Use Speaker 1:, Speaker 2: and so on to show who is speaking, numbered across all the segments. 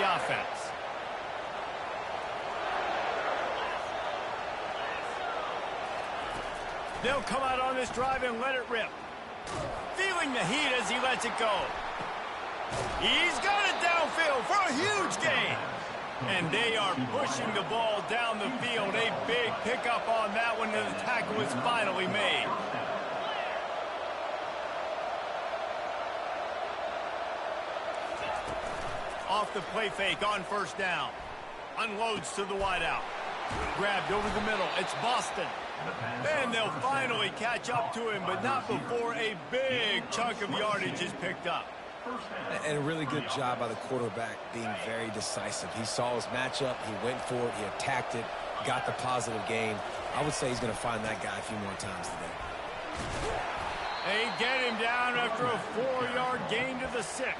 Speaker 1: the offense. They'll come out on this drive and let it rip. Feeling the heat as he lets it go. He's got it downfield for a huge gain. And they are pushing the ball down the field. A big pickup on that one, and the tackle is finally made. Off the play fake on first down. Unloads to the wideout. Grabbed over the middle. It's Boston. And they'll finally catch up to him, but not before a big chunk of yardage is picked up.
Speaker 2: And a really good job by the quarterback being very decisive. He saw his matchup, he went for it, he attacked it, got the positive gain. I would say he's going to find that guy a few more times today.
Speaker 1: They get him down after a 4-yard gain to the 6.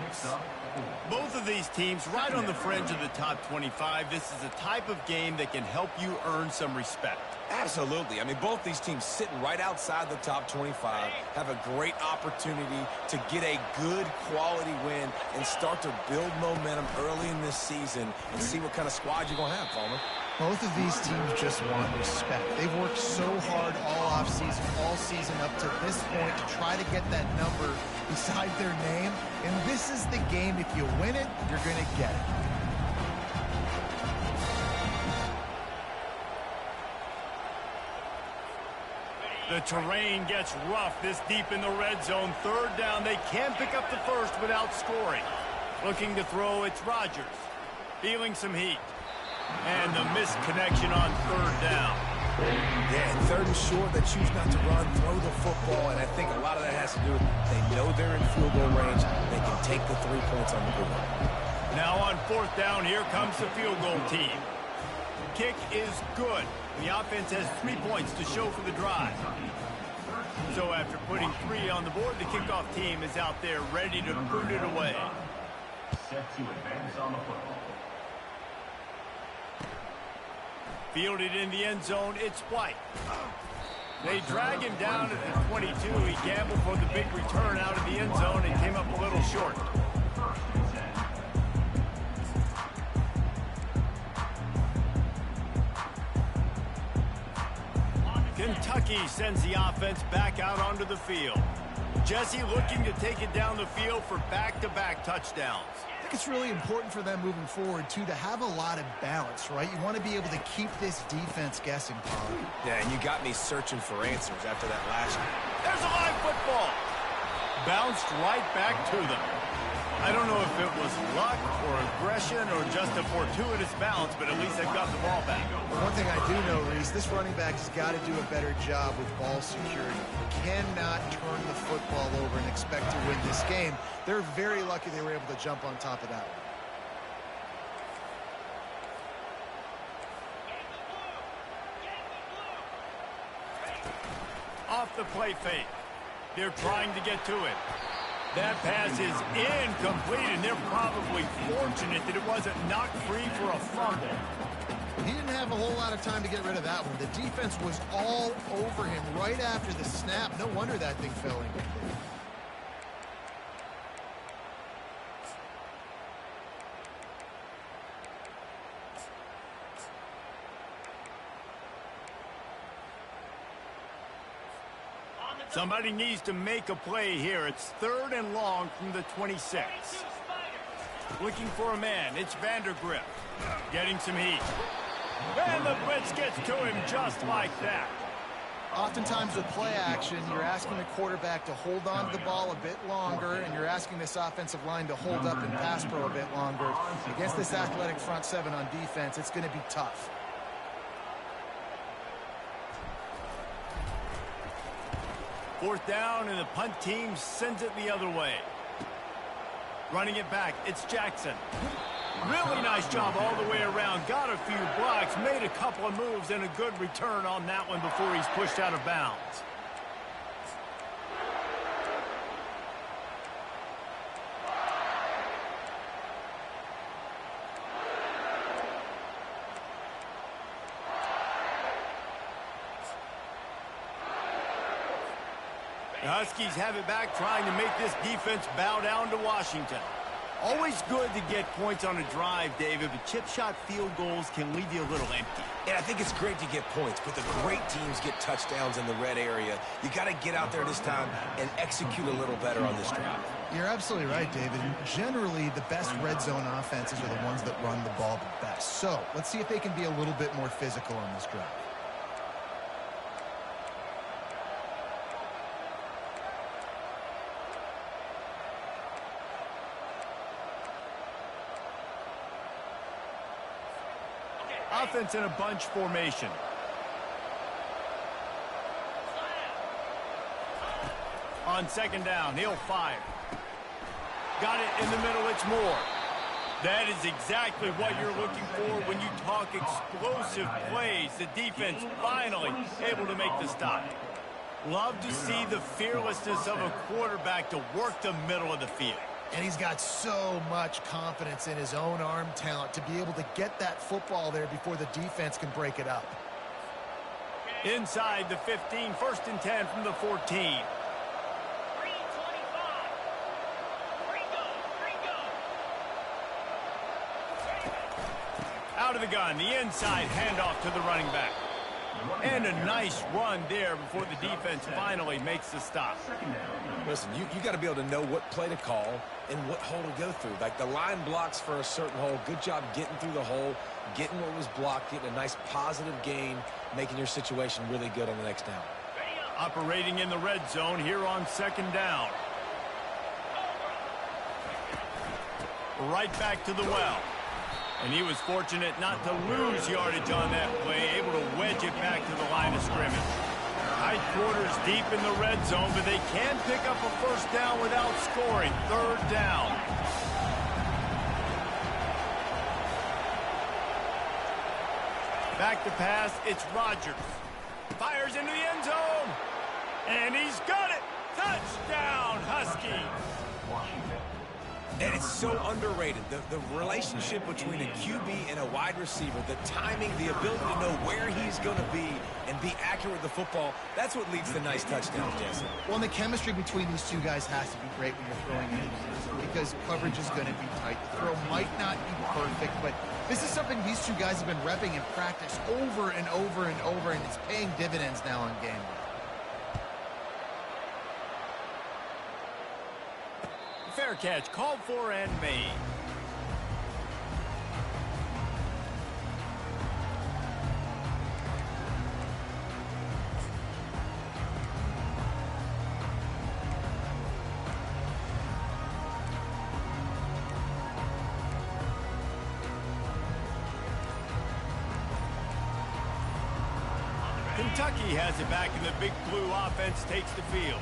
Speaker 1: Both of these teams right on the fringe of the top 25. This is a type of game that can help you earn some respect.
Speaker 2: Absolutely. I mean, both these teams sitting right outside the top 25 have a great opportunity to get a good quality win and start to build momentum early in this season and see what kind of squad you're going to have, Palmer.
Speaker 3: Both of these teams just want respect. They've worked so hard all offseason, all season up to this point to try to get that number beside their name. And this is the game. If you win it, you're going to get it.
Speaker 1: The terrain gets rough this deep in the red zone. Third down, they can pick up the first without scoring. Looking to throw, it's Rodgers. Feeling some heat. And the missed connection on third down.
Speaker 2: Yeah, third and short, they choose not to run, throw the football, and I think a lot of that has to do with they know they're in field goal range. They can take the 3 points on the board.
Speaker 1: Now on fourth down, here comes the field goal team. Kick is good. The offense has 3 points to show for the drive. So after putting 3 on the board, the kickoff team is out there ready to put it away.
Speaker 4: Set to advance on the football.
Speaker 1: Fielded in the end zone, it's White. They drag him down at the 22. He gambled for the big return out of the end zone and came up a little short. Kentucky sends the offense back out onto the field. Jesse looking to take it down the field for back-to-back touchdowns.
Speaker 3: I think it's really important for them moving forward, too, to have a lot of balance, right? You want to be able to keep this defense guessing, Pollard.
Speaker 2: Yeah, and you got me searching for answers after that last one.
Speaker 1: There's a live football. Bounced right back to them. I don't know if it was luck or aggression or just a fortuitous bounce, but at least they've got the ball back.
Speaker 3: One thing I do know, Reese, this running back has got to do a better job with ball security. Cannot turn the football over and expect to win this game. They're very lucky they were able to jump on top of that one.
Speaker 1: Off the play fake. They're trying to get to it. That pass is incomplete, and they're probably fortunate that it wasn't knocked free for a fumble.
Speaker 3: He didn't have a whole lot of time to get rid of that one. The defense was all over him right after the snap. No wonder that thing fell incomplete.
Speaker 1: Somebody needs to make a play here. It's third and long from the 26. Looking for a man. It's Vandergrift. Getting some heat. And the blitz gets to him just like that.
Speaker 3: Oftentimes with play action, you're asking the quarterback to hold on to the ball a bit longer, and you're asking this offensive line to hold up and pass pro a bit longer. Against this athletic front seven on defense, it's going to be tough.
Speaker 1: Fourth down, and the punt team sends it the other way. Running it back, it's Jackson. Really nice job all the way around. Got a few blocks, made a couple of moves, and a good return on that one before he's pushed out of bounds. The Huskies have it back, trying to make this defense bow down to Washington. Always good to get points on a drive, David, but chip shot field goals can leave you a little empty.
Speaker 2: And I think it's great to get points, but the great teams get touchdowns in the red area. You got to get out there this time and execute a little better on this drive.
Speaker 3: You're absolutely right, David. And generally, the best red zone offenses are the ones that run the ball the best. So let's see if they can be a little bit more physical on this drive.
Speaker 1: Offense in a bunch formation. On second down, he'll fire. Got it in the middle, it's more. That is exactly what you're looking for when you talk explosive plays. The defense finally able to make the stop. Love to see the fearlessness of a quarterback to work the middle of the field.
Speaker 3: And he's got so much confidence in his own arm talent to be able to get that football there before the defense can break it up.
Speaker 1: Inside the 15, 1st and 10 from the 14. 3:25. Out of the gun, the inside handoff to the running back. And a nice run there before the defense finally makes the stop.
Speaker 2: Listen, you got to be able to know what play to call and what hole to go through. Like the line blocks for a certain hole. Good job getting through the hole, getting what was blocked, getting a nice positive gain, making your situation really good on the next down.
Speaker 1: Operating in the red zone here on second down. Right back to the well. And he was fortunate not to lose yardage on that play, able to wedge it back to the line of scrimmage. Tight quarters deep in the red zone, but they can pick up a first down without scoring. 3rd down. Back to pass, it's Rodgers. Fires into the end zone. And he's got it. Touchdown, Huskies.
Speaker 2: And it's so underrated. The relationship between a QB and a wide receiver, the timing, the ability to know where he's going to be and be accurate with the football, that's what leads to nice touchdowns, Jesse.
Speaker 3: Well, and the chemistry between these two guys has to be great when you're throwing in because coverage is going to be tight. The throw might not be perfect, but this is something these two guys have been repping in practice over and over and over, and it's paying dividends now on game day.
Speaker 1: Fair catch, called for and made. Kentucky has it back, and the Big Blue offense takes the field.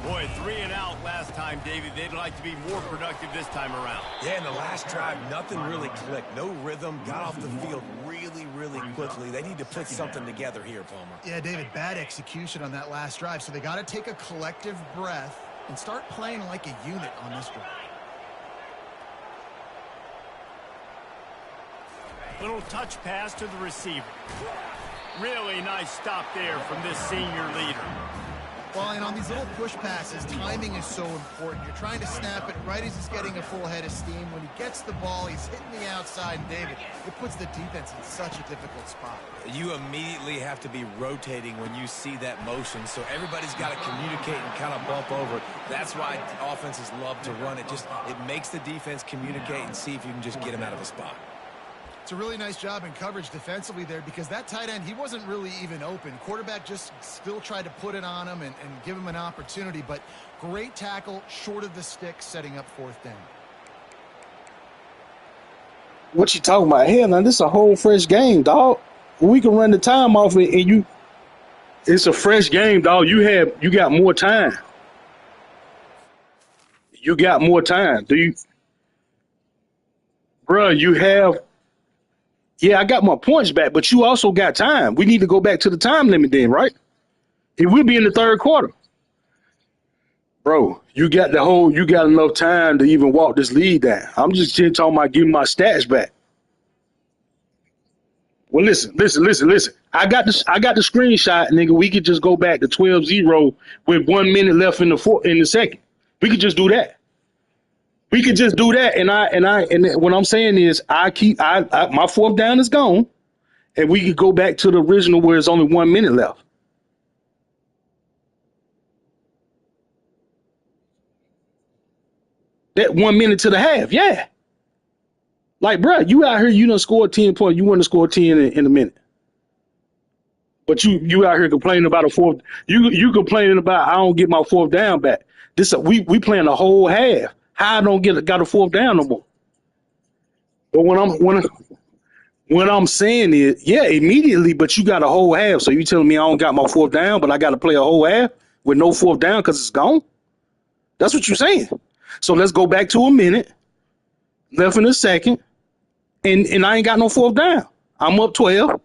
Speaker 1: Boy, 3 and out last time, David. They'd like to be more productive this time around.
Speaker 2: Yeah, in the last drive, nothing really clicked. No rhythm, got off the field really, really quickly. They need to put something together here, Palmer.
Speaker 3: Yeah, David, bad execution on that last drive, so they got to take a collective breath and start playing like a unit on this drive.
Speaker 1: Little touch pass to the receiver. Really nice stop there from this senior leader.
Speaker 3: Well, and on these little push passes, timing is so important. You're trying to snap it right as he's getting a full head of steam. When he gets the ball, he's hitting the outside, and David, it puts the defense in such a difficult spot.
Speaker 2: You immediately have to be rotating when you see that motion, so everybody's got to communicate and kind of bump over. That's why offenses love to run it. It makes the defense communicate and see if you can just get him out of a spot.
Speaker 3: It's a really nice job in coverage defensively there because that tight end, he wasn't really even open. Quarterback just still tried to put it on him and give him an opportunity, but great tackle, short of the stick, setting up 4th down.
Speaker 5: What you talking about? Hell, now this is a whole fresh game, dog. We can run the time off it, and it's a fresh game, dog. You got more time. You got more time. Bruh, you have. Yeah, I got my points back, but you also got time. We need to go back to the time limit then, right? It will be in the 3rd quarter. Bro, you got enough time to even walk this lead down. I'm just talking about giving my stats back. Well, listen. I got the screenshot, nigga. We could just go back to 12-0 with 1 minute left in the second. We could just do that. We could just do that, and what I'm saying is, my fourth down is gone, and we could go back to the original where it's only 1 minute left. That 1 minute to the half, yeah. Like, bro, you out here, you done scored 10 points. You want to score 10 in a minute. But you out here complaining about a fourth. You complaining about I don't get my fourth down back. We playing a whole half. How I don't got a fourth down no more? But when I'm saying is, yeah, immediately. But you got a whole half. So you telling me I don't got my fourth down, but I got to play a whole half with no fourth down because it's gone? That's what you're saying. So let's go back to a minute left in a second, and I ain't got no fourth down. I'm up 12.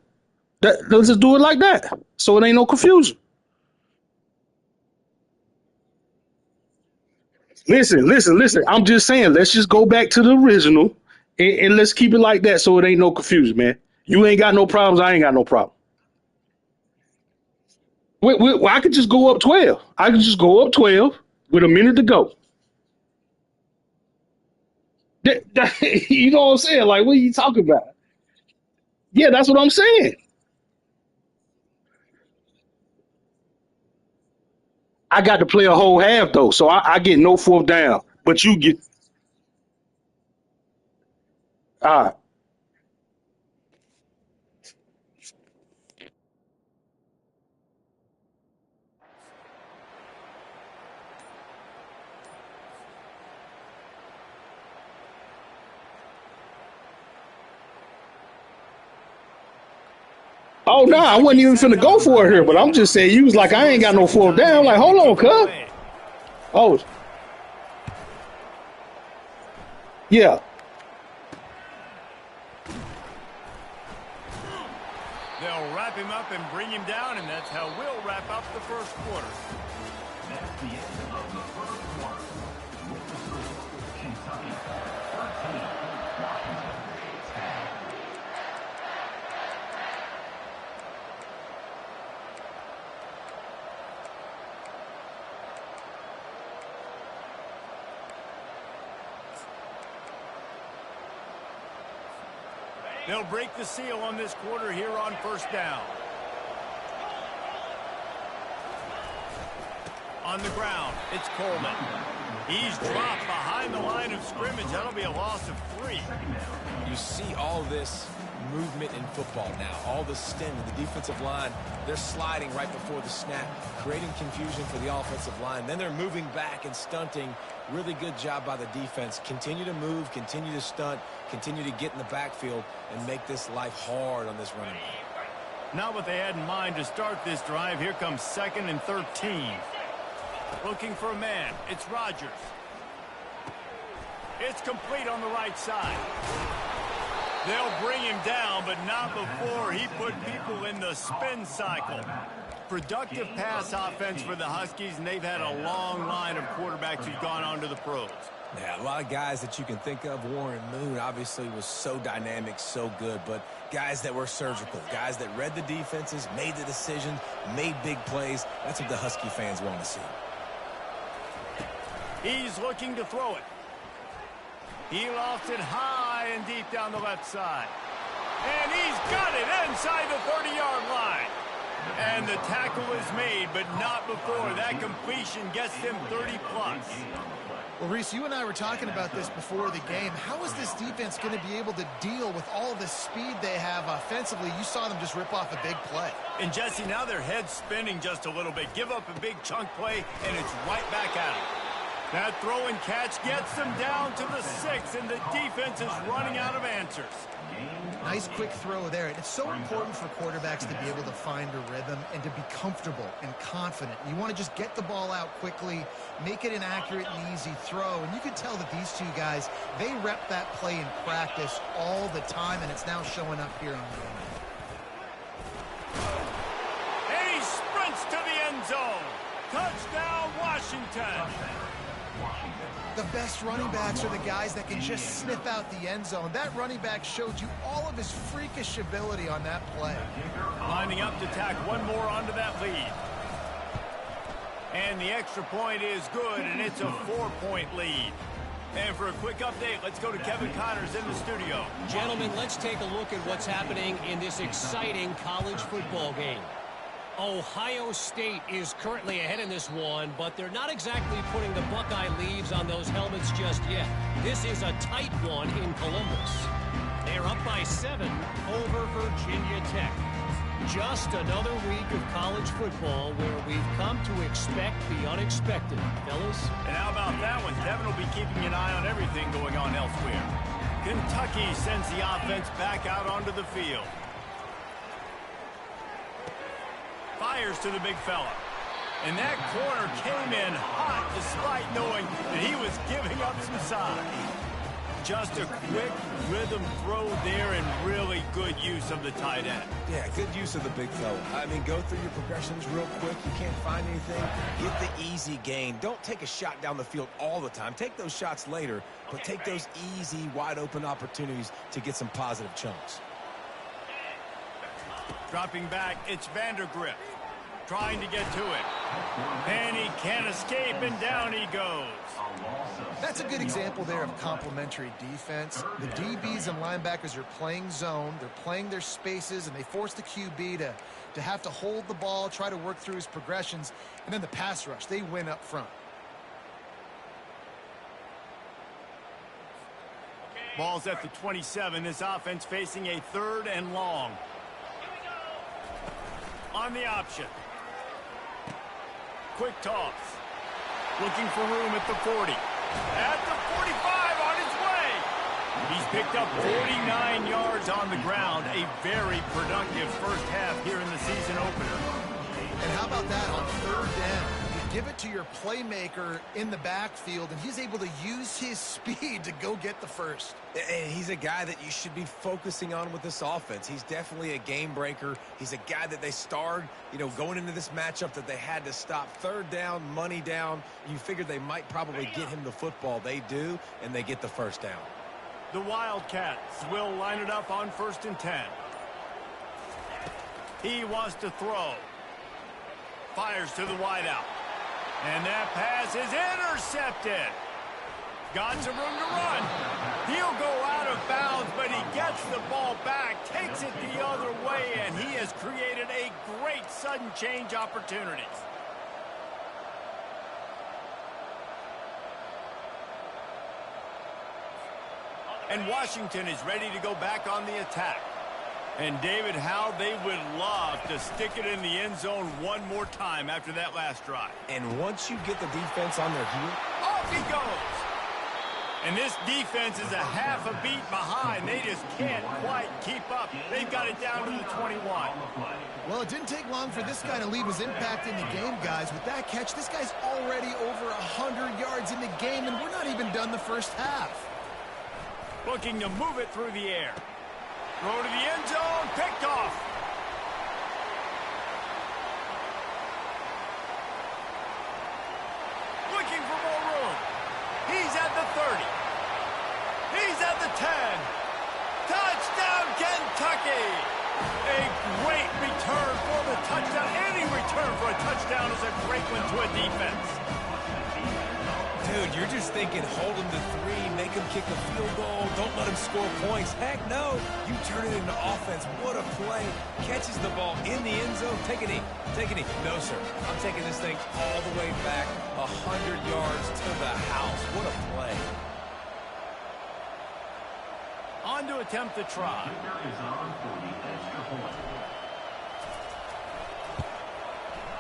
Speaker 5: Let's just do it like that, so it ain't no confusion. Listen. I'm just saying, let's just go back to the original, and let's keep it like that, so it ain't no confusion, man. You ain't got no problems. I ain't got no problem. I could just go up 12. I could just go up 12 with a minute to go. You know what I'm saying? Like, what are you talking about? Yeah, that's what I'm saying. I got to play a whole half though, so I get no fourth down. But you get uh oh no, I wasn't even finna go for it here, but I'm just saying you was like I ain't got no fourth down. I'm like, hold on, cuz. Oh yeah.
Speaker 1: They'll wrap him up and bring him down, and that's how we'll wrap up the first quarter.
Speaker 4: That's the end of the first quarter. With the score, Kentucky 13, Washington 10.
Speaker 1: They'll break the seal on this quarter here on first down. On the ground, it's Coleman. He's dropped behind the line of scrimmage. That'll be a loss of 3.
Speaker 2: You see all this movement in football now. All the stem, the defensive line, they're sliding right before the snap, creating confusion for the offensive line. Then they're moving back and stunting. Really good job by the defense. Continue to move, continue to stunt, continue to get in the backfield and make this life hard on this running back.
Speaker 1: Not what they had in mind to start this drive. Here comes 2nd and 13. Looking for a man. It's Rodgers. It's complete on the right side. They'll bring him down, but not before he put people in the spin cycle. Productive pass offense for the Huskies, and they've had a long line of quarterbacks who've gone on to the pros.
Speaker 2: Yeah, a lot of guys that you can think of. Warren Moon obviously was so dynamic, so good, but guys that were surgical, guys that read the defenses, made the decisions, made big plays. That's what the Husky fans want to see.
Speaker 1: He's looking to throw it. He lofts it high and deep down the left side. And he's got it inside the 30-yard line. And the tackle is made, but not before that completion gets them 30-plus.
Speaker 3: Well, Reese, you and I were talking about this before the game. How is this defense going to be able to deal with all the speed they have offensively? You saw them just rip off a big play.
Speaker 1: And, Jesse, now their head's spinning just a little bit. Give up a big chunk play, and it's right back at them. That throw and catch gets them down to the 6, and the defense is running out of answers.
Speaker 3: Nice quick throw there. It's so important for quarterbacks to be able to find a rhythm and to be comfortable and confident. You want to just get the ball out quickly, make it an accurate and easy throw. And you can tell that these two guys, they rep that play in practice all the time, and it's now showing up here on the game.
Speaker 1: And he sprints to the end zone. Touchdown, Washington.
Speaker 3: The best running backs are the guys that can just sniff out the end zone. That running back showed you all of his freakish ability on that play.
Speaker 1: Lining up to tack one more onto that lead. And the extra point is good, and it's a 4-point lead. And for a quick update, let's go to Kevin Connors in the studio.
Speaker 6: Gentlemen, let's take a look at what's happening in this exciting college football game. Ohio State is currently ahead in this one, but they're not exactly putting the Buckeye leaves on those helmets just yet. This is a tight one in Columbus. They're up by 7 over Virginia Tech. Just another week of college football where we've come to expect the unexpected, fellas.
Speaker 1: And how about that one? Kevin will be keeping an eye on everything going on elsewhere. Kentucky sends the offense back out onto the field. Fires to the big fella. And that corner came in hot despite knowing that he was giving up some size. Just a quick rhythm throw there and really good use of the tight end.
Speaker 2: Yeah, good use of the big fella. I mean, go through your progressions real quick. You can't find anything. Get the easy gain. Don't take a shot down the field all the time. Take those shots later, but take those easy, wide-open opportunities to get some positive chunks.
Speaker 1: Dropping back, it's Vandergrift. Trying to get to it. And he can't escape, and down he goes.
Speaker 3: That's a good example there of complementary defense. The DBs and linebackers are playing zone. They're playing their spaces, and they force the QB to have to hold the ball, try to work through his progressions, and then the pass rush. They win up front.
Speaker 1: Ball's at the 27. This offense facing a 3rd and long. On the option. Quick toss. Looking for room at the 40. At the 45 on his way. He's picked up 49 yards on the ground. A very productive first half here in the season opener.
Speaker 3: And how about that on 3rd down? You give it to your playmaker in the backfield, and he's able to use his speed to go get the first.
Speaker 2: And he's a guy that you should be focusing on with this offense. He's definitely a game breaker. He's a guy that they starred, going into this matchup that they had to stop. 3rd down, money down. You figured they might probably get him the football. They do, and they get the first down.
Speaker 1: The Wildcats will line it up on 1st and 10. He wants to throw. Fires to the wideout. And that pass is intercepted. Got some room to run. He'll go out of bounds, but he gets the ball back, takes it the other way, and he has created a great sudden change opportunity. And Washington is ready to go back on the attack. And, David, how they would love to stick it in the end zone one more time after that last drive.
Speaker 2: And once you get the defense on their heel,
Speaker 1: off he goes. And this defense is a half a beat behind. They just can't quite keep up. They've got it down to the 21.
Speaker 3: Well, it didn't take long for this guy to leave his impact in the game, guys. With that catch, this guy's already over 100 yards in the game, and we're not even done the first half.
Speaker 1: Looking to move it through the air. Throw to the end zone, picked off. Looking for more room. He's at the 30. He's at the 10. Touchdown, Kentucky. A great return for the touchdown. Any return for a touchdown is a great one to a defense.
Speaker 2: Dude, you're just thinking, hold him to 3, make him kick a field goal, don't let him score points. Heck no, you turn it into offense. What a play. Catches the ball in the end zone. Take a knee. Take a knee. No, sir. I'm taking this thing all the way back 100 yards to the house. What a play.
Speaker 1: On to attempt the try.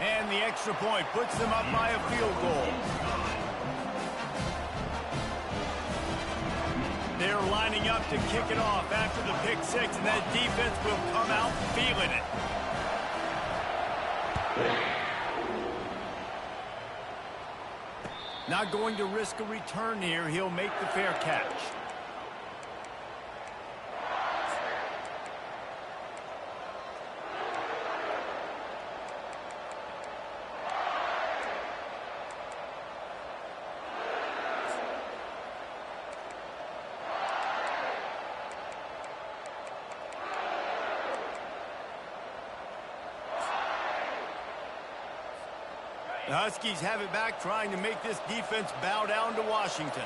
Speaker 1: And the extra point puts them up by a field goal. They're lining up to kick it off after the pick 6, and that defense will come out feeling it. Not going to risk a return here. He'll make the fair catch. The Huskies have it back, trying to make this defense bow down to Washington.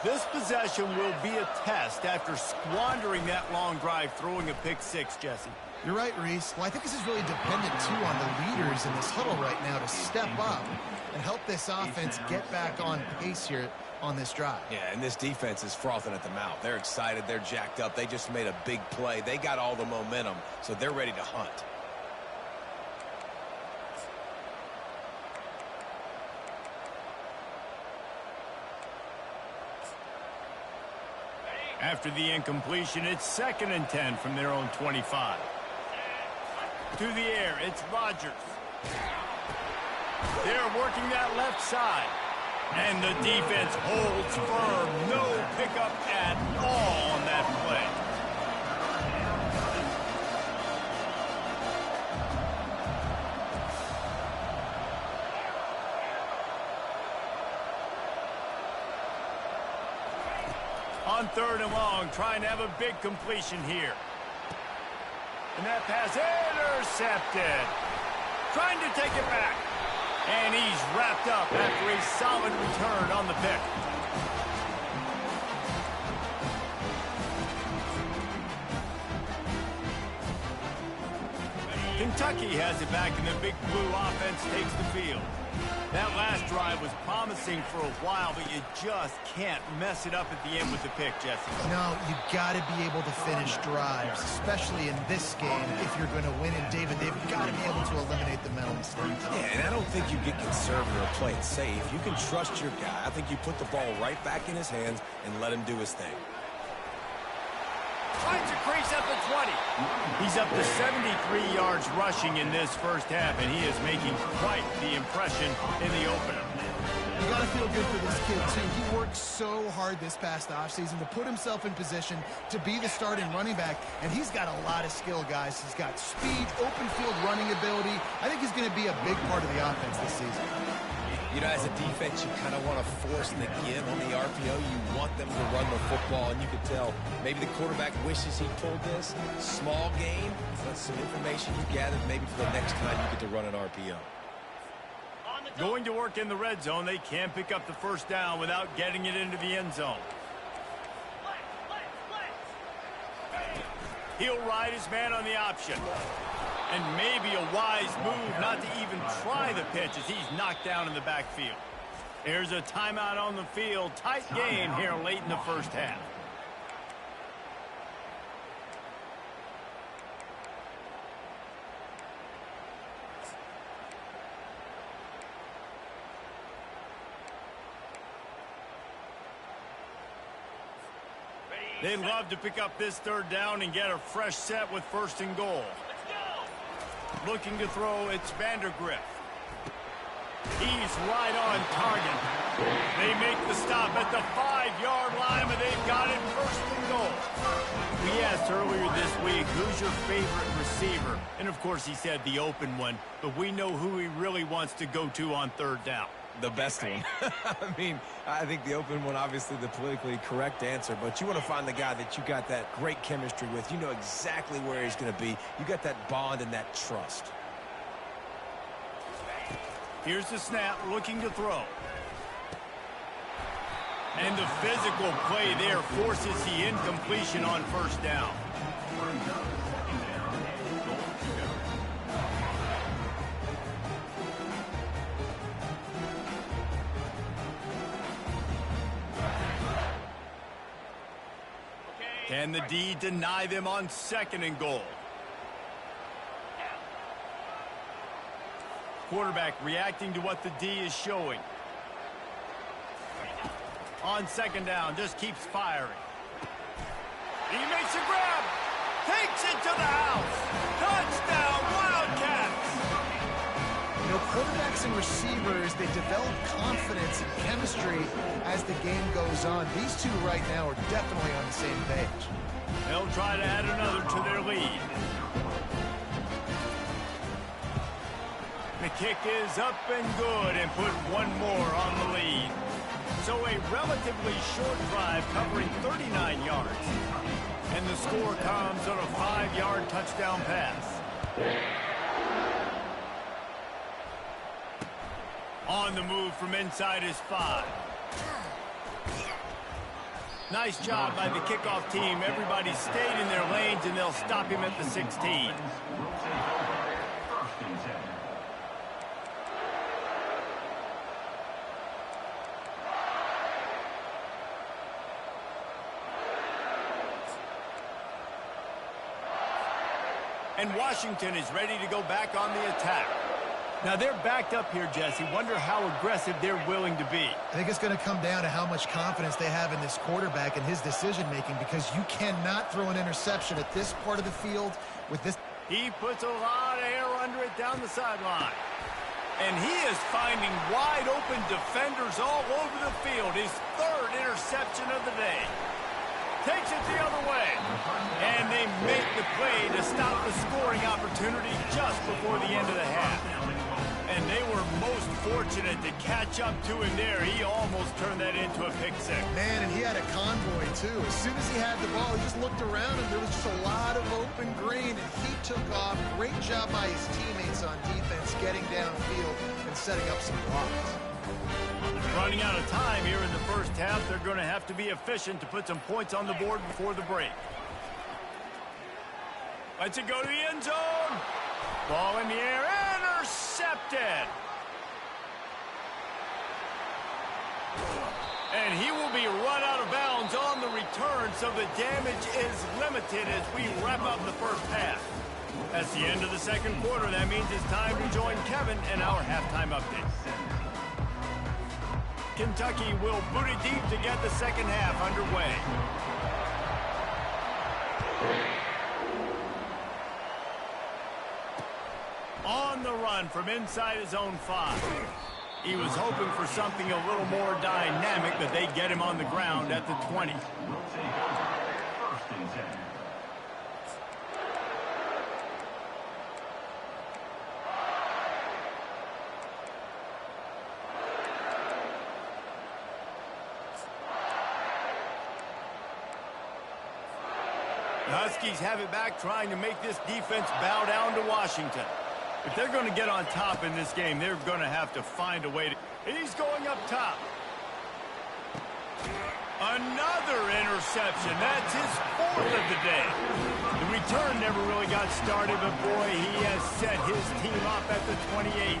Speaker 1: This possession will be a test after squandering that long drive, throwing a pick six, Jesse.
Speaker 3: You're right, Reese. Well, I think this is really dependent, too, on the leaders in this huddle right now to step up and help this offense get back on pace here on this drive.
Speaker 2: Yeah, and this defense is frothing at the mouth. They're excited. They're jacked up. They just made a big play. They got all the momentum, so they're ready to hunt.
Speaker 1: After the incompletion, it's 2nd and 10 from their own 25. To the air, it's Rodgers. They're working that left side. And the defense holds firm. No pickup at all on that play. On 3rd and long, trying to have a big completion here. And that pass intercepted. Trying to take it back. And he's wrapped up after a solid return on the pick. Kentucky has it back, and the Big Blue offense takes the field. That last drive was promising for a while, but you just can't mess it up at the end with the pick, Jesse.
Speaker 3: No, you got to be able to finish drives, especially in this game. If you're going to win, and David, they've got to be able to eliminate the mental mistakes.
Speaker 2: Yeah, and I don't think you get conservative or play it safe. You can trust your guy. I think you put the ball right back in his hands and let him do his thing.
Speaker 1: Finds a crease at the 20. He's up to 73 yards rushing in this first half, and he is making quite the impression in the opener.
Speaker 3: You got to feel good for this kid, too. He worked so hard this past offseason to put himself in position to be the starting running back, and he's got a lot of skill, guys. He's got speed, open field running ability. I think he's going to be a big part of the offense this season.
Speaker 2: You know, as a defense, you kind of want to force the give on the RPO. You want them to run the football, and you can tell maybe the quarterback wishes he pulled this. Small game, but some information you gathered maybe for the next time you get to run an RPO.
Speaker 1: Going to work in the red zone, they can't pick up the first down without getting it into the end zone. He'll ride his man on the option. And maybe a wise move not to even try the pitch as he's knocked down in the backfield. There's a timeout on the field. Tight game here late in the first half. They'd love to pick up this 3rd down and get a fresh set with 1st and goal. Looking to throw, it's Vandergriff. He's right on target. They make the stop at the 5-yard line, but they've got it 1st and goal. We asked earlier this week, who's your favorite receiver? And, of course, he said the open one, but we know who he really wants to go to on 3rd down.
Speaker 2: The best one. I mean, I think the open one, obviously the politically correct answer, but you want to find the guy that you got that great chemistry with. You know exactly where he's going to be. You got that bond and that trust.
Speaker 1: Here's the snap, looking to throw. And the physical play there forces the incompletion on 1st down. Can the D deny them on 2nd and goal? Quarterback reacting to what the D is showing. On 2nd down, just keeps firing. He makes a grab. Takes it to the house. Touchdown, Wildcats!
Speaker 3: You know, quarterbacks and receivers, they develop confidence and chemistry as the game goes on. These two right now are definitely on the same page.
Speaker 1: They'll try to add another to their lead. The kick is up and good and put one more on the lead. So a relatively short drive covering 39 yards. And the score comes on a 5-yard touchdown pass. On the move from inside his 5. Nice job by the kickoff team. Everybody stayed in their lanes, and they'll stop him at the 16. And Washington is ready to go back on the attack. Now they're backed up here, Jesse. Wonder how aggressive they're willing to be.
Speaker 3: I think it's going to come down to how much confidence they have in this quarterback and his decision-making, because you cannot throw an interception at this part of the field with this.
Speaker 1: He puts a lot of air under it down the sideline. And he is finding wide-open defenders all over the field. His third interception of the day. Takes it the other way. And they make the play to stop the scoring opportunity just before the end of the half. And they were most fortunate to catch up to him there. He almost turned that into a pick six.
Speaker 3: Man, and he had a convoy, too. As soon as he had the ball, he just looked around, and there was just a lot of open green, and he took off. Great job by his teammates on defense, getting downfield and setting up some blocks.
Speaker 1: Running out of time here in the first half. They're going to have to be efficient to put some points on the board before the break. Lets it go to the end zone. Ball in the air. Intercepted. And he will be run out of bounds on the return, so the damage is limited as we wrap up the first half. That's the end of the second quarter. That means it's time to join Kevin in our halftime update. Kentucky will boot it deep to get the second half underway. On the run from inside his own 5. He was hoping for something a little more dynamic, but they get him on the ground at the 20. The Huskies have it back, trying to make this defense bow down to Washington. If they're going to get on top in this game, they're going to have to find a way to... He's going up top. Another interception. That's his 4th of the day. The return never really got started, but boy, he has set his team up at the 28.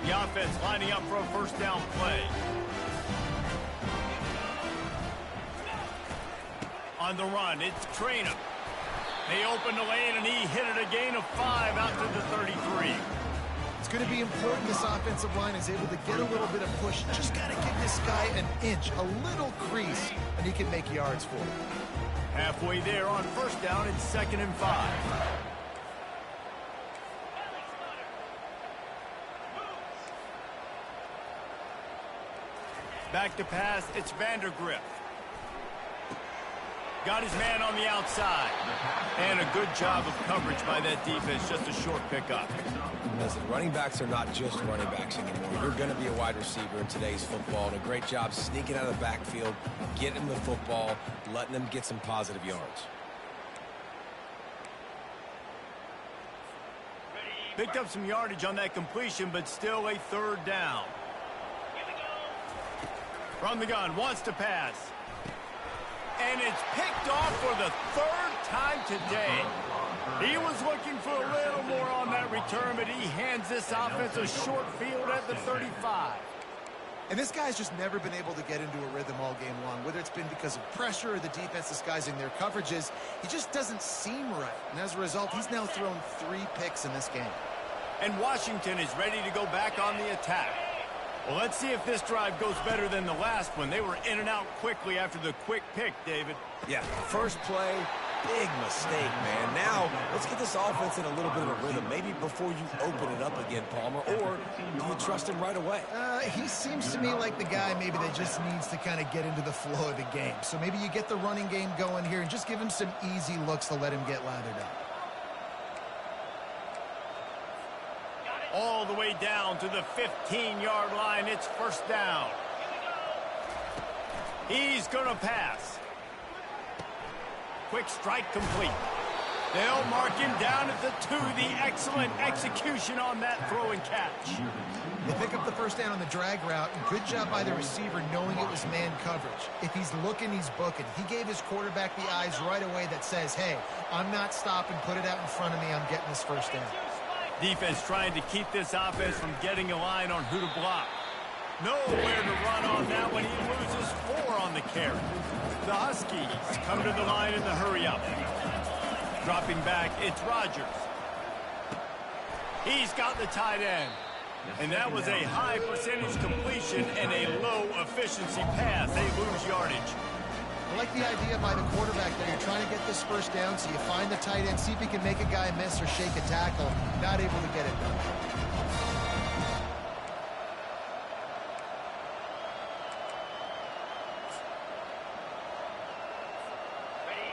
Speaker 1: The offense lining up for a first down play. On the run, it's Traynham. They open the lane, and he hit it a gain of 5 out to the 33.
Speaker 3: It's going to be important this offensive line is able to get a little bit of push. Just got to give this guy an inch, a little crease, and he can make yards for it.
Speaker 1: Halfway there on first down, it's 2nd and 5. Back to pass, it's Vandergrift. Got his man on the outside. And a good job of coverage by that defense. Just a short pickup.
Speaker 2: Listen, running backs are not just running backs anymore. You're going to be a wide receiver in today's football. And a great job sneaking out of the backfield, getting the football, letting them get some positive yards.
Speaker 1: Picked up some yardage on that completion, but still a 3rd down. From the gun, wants to pass. And it's picked off for the 3rd time today. He was looking for a little more on that return, but he hands this offense a short field at the 35.
Speaker 3: And this guy's just never been able to get into a rhythm all game long, whether it's been because of pressure or the defense disguising their coverages. He just doesn't seem right. And as a result, he's now thrown 3 picks in this game.
Speaker 1: And Washington is ready to go back on the attack. Well, let's see if this drive goes better than the last one. They were in and out quickly after the quick pick, David.
Speaker 2: Yeah, first play, big mistake, man. Now, let's get this offense in a little bit of a rhythm. Maybe before you open it up again, Palmer, or do you trust him right away?
Speaker 3: He seems to me like the guy maybe that just needs to kind of get into the flow of the game. So maybe you get the running game going here and just give him some easy looks to let him get lathered up.
Speaker 1: All the way down to the 15-yard line. It's first down. He's going to pass. Quick strike complete. They'll mark him down at the 2. The excellent execution on that throw and catch.
Speaker 3: They pick up the first down on the drag route, and good job by the receiver knowing it was man coverage. If he's looking, he's booking. He gave his quarterback the eyes right away that says, hey, I'm not stopping, put it out in front of me, I'm getting this first down.
Speaker 1: Defense trying to keep this offense from getting a line on who to block. Nowhere to run on that one. He loses 4 on the carry. The Huskies come to the line in the hurry-up. Dropping back, it's Rodgers. He's got the tight end. And that was a high percentage completion and a low efficiency pass. They lose yardage.
Speaker 3: I like the idea by the quarterback there. You're trying to get this first down, so you find the tight end, see if he can make a guy miss or shake a tackle. Not able to get it done.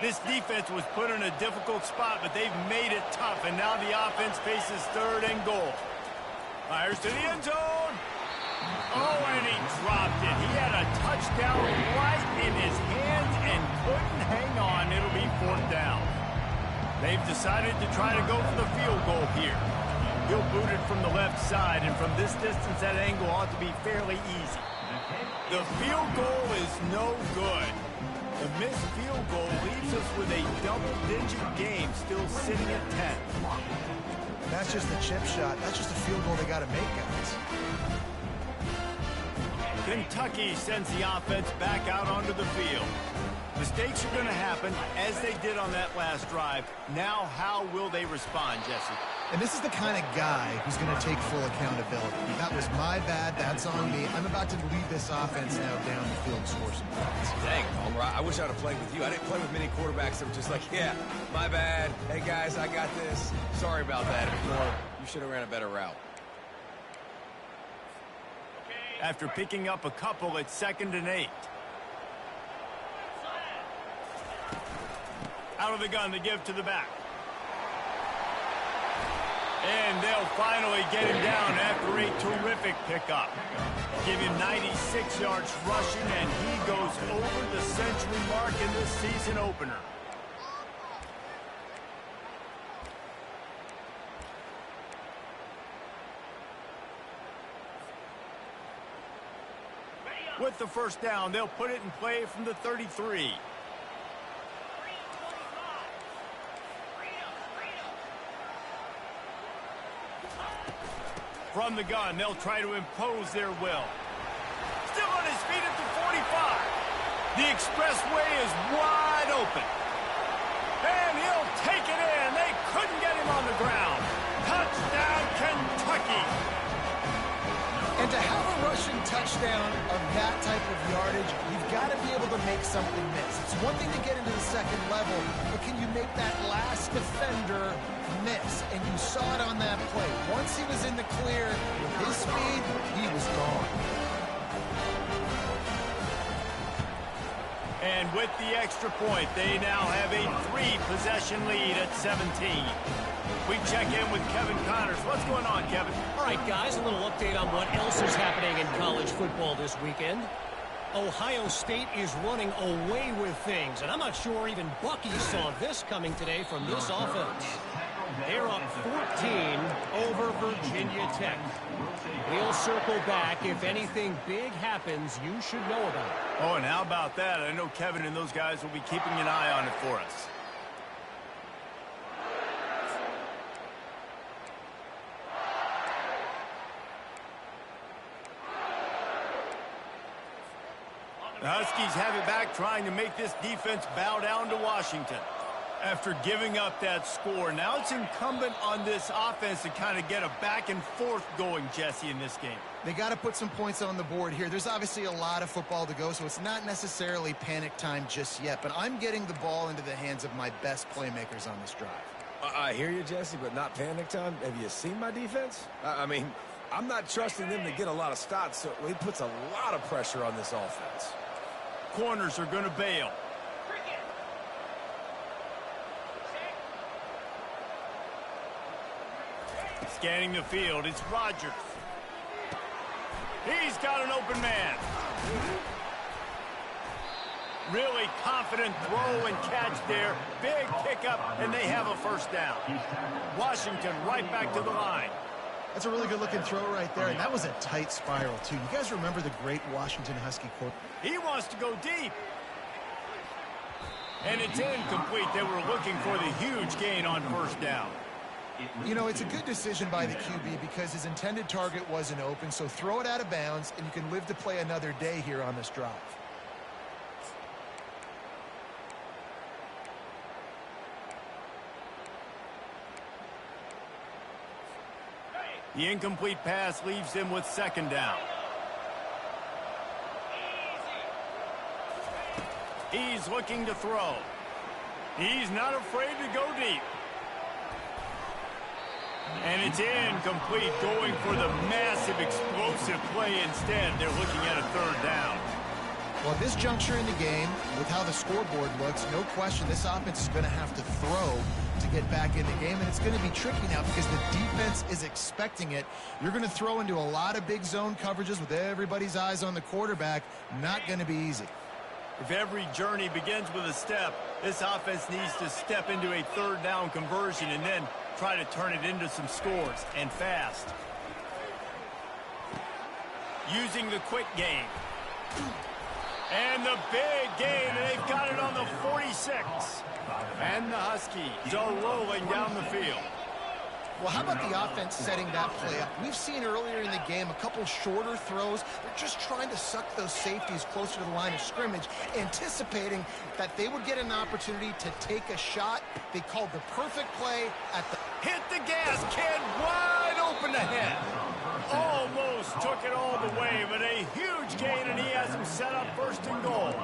Speaker 1: This defense was put in a difficult spot, but they've made it tough, and now the offense faces 3rd and goal. Fires to the end zone. Oh, and he dropped it. He had a touchdown right in his hands and couldn't hang on. It'll be 4th down. They've decided to try to go for the field goal here. He'll boot it from the left side, and from this distance, that angle ought to be fairly easy. The field goal is no good. The missed field goal leaves us with a double-digit game still sitting at 10.
Speaker 3: That's just a chip shot. That's just a field goal they got to make, guys.
Speaker 1: Kentucky sends the offense back out onto the field. Mistakes are going to happen, as they did on that last drive. Now, how will they respond, Jesse?
Speaker 3: And this is the kind of guy who's going to take full accountability. That was my bad. That's on me. I'm about to lead this offense now down the field and score some points.
Speaker 2: Dang, Palmer, I wish I'd have played with you. I didn't play with many quarterbacks that were just like, yeah, my bad. Hey, guys, I got this. Sorry about that. Or you should have ran a better route.
Speaker 1: After picking up a couple, it's 2nd and 8. Out of the gun to give to the back. And they'll finally get him down after a terrific pickup. Give him 96 yards rushing, and he goes over the century mark in this season opener. With the first down, they'll put it in play from the 33. From the gun, they'll try to impose their will. Still on his feet at the 45. The expressway is wide open. And he'll take it in. They couldn't get him on the ground. Touchdown, Kentucky.
Speaker 3: And to have a rushing touchdown of that type of yardage, you've got to be able to make something miss. It's one thing to get into the second level, but can you make that last defender miss? And you saw it on that play. Once he was in the clear with his speed, he was gone.
Speaker 1: And with the extra point, they now have a 3-possession lead at 17. We check in with Kevin Connors. What's going on, Kevin?
Speaker 6: All right, guys, a little update on what else is happening in college football this weekend. Ohio State is running away with things, and I'm not sure even Bucky saw this coming today from this offense. They're up 14 over Virginia Tech. We'll circle back. If anything big happens, you should know about it.
Speaker 1: Oh, and how about that? I know Kevin and those guys will be keeping an eye on it for us. The Huskies have it back, trying to make this defense bow down to Washington. After giving up that score, now it's incumbent on this offense to kind of get a back and forth going, Jesse, in this game.
Speaker 3: They got to put some points on the board here. There's obviously a lot of football to go, so it's not necessarily panic time just yet, but I'm getting the ball into the hands of my best playmakers on this drive.
Speaker 2: I hear you, Jesse, but not panic time. Have you seen my defense? I mean, I'm not trusting them to get a lot of stops, so it puts a lot of pressure on this offense.
Speaker 1: Corners are going to bail. Scanning the field, it's Rodgers. He's got an open man. Really confident throw and catch there. Big pickup, and they have a first down. Washington right back to the line.
Speaker 3: That's a really good-looking throw right there, and that was a tight spiral, too. You guys remember the great Washington Husky quote?
Speaker 1: He wants to go deep. And it's incomplete. They were looking for the huge gain on first down.
Speaker 3: You know, it's a good decision by the QB because his intended target wasn't open, so throw it out of bounds, and you can live to play another day here on this drive.
Speaker 1: The incomplete pass leaves him with second down. He's looking to throw. He's not afraid to go deep. And it's incomplete, going for the massive explosive play instead. They're looking at a third down.
Speaker 3: Well, at this juncture in the game, with how the scoreboard looks, no question this offense is going to have to throw to get back in the game, and it's going to be tricky now because the defense is expecting it. You're going to throw into a lot of big zone coverages with everybody's eyes on the quarterback. Not going to be easy.
Speaker 1: If every journey begins with a step, this offense needs to step into a third down conversion and then try to turn it into some scores, and fast. Using the quick game. And the big gain, and they've got it on the 46. And the Huskies are rolling down the field.
Speaker 3: Well, how about the offense setting that play up? We've seen earlier in the game a couple shorter throws. They're just trying to suck those safeties closer to the line of scrimmage, anticipating that they would get an opportunity to take a shot. They called the perfect play at the...
Speaker 1: Hit the gas, kid, wide open ahead. Almost took it all the way, but a huge gain, and he has him set up first and goal.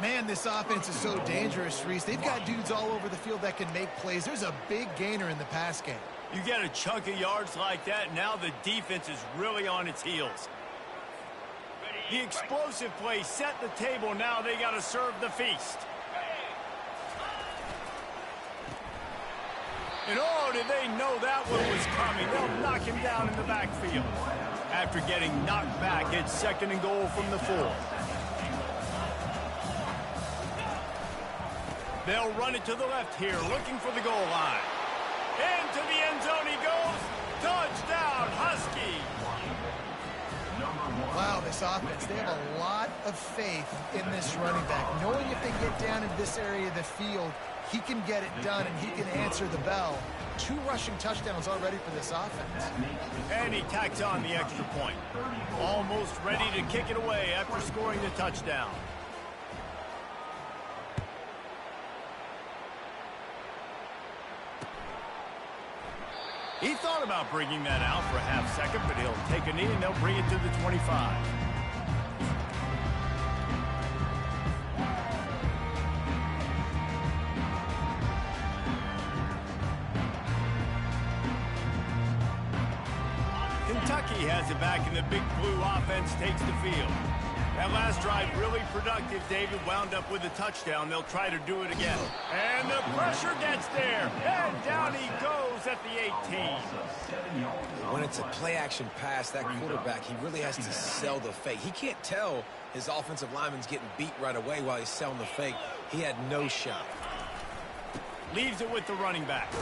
Speaker 3: Man, this offense is so dangerous, Reese. They've got dudes all over the field that can make plays. There's a big gainer in the pass game.
Speaker 1: You get a chunk of yards like that, now the defense is really on its heels. The explosive play set the table. Now they got to serve the feast. And oh, did they know that one was coming. They'll knock him down in the backfield. After getting knocked back, it's second and goal from the 4. They'll run it to the left here, looking for the goal line. Into the end zone he goes. Touchdown, Husky.
Speaker 3: Wow, this offense, they have a lot of faith in this running back. Knowing if they get down in this area of the field, he can get it done and he can answer the bell. 2 rushing touchdowns already for this offense.
Speaker 1: And he tacks on the extra point. Almost ready to kick it away after scoring the touchdown. He thought about bringing that out for a half second, but he'll take a knee and they'll bring it to the 25. Kentucky has it back, and the Big Blue offense takes the field. That last drive really productive. David wound up with a touchdown. They'll try to do it again. And the pressure gets there. And down he goes at the 18.
Speaker 2: When it's a play-action pass, that quarterback, he really has to sell the fake. He can't tell his offensive lineman's getting beat right away while he's selling the fake. He had no shot.
Speaker 1: Leaves it with the running back.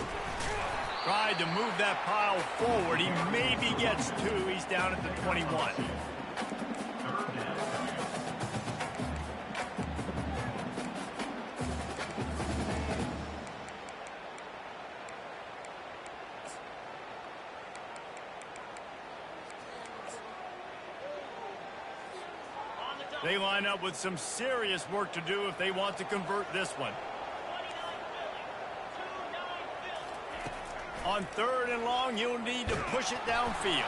Speaker 1: Tried to move that pile forward. He maybe gets 2. He's down at the 21. They line up with some serious work to do if they want to convert this one. On 3rd and long, you'll need to push it downfield.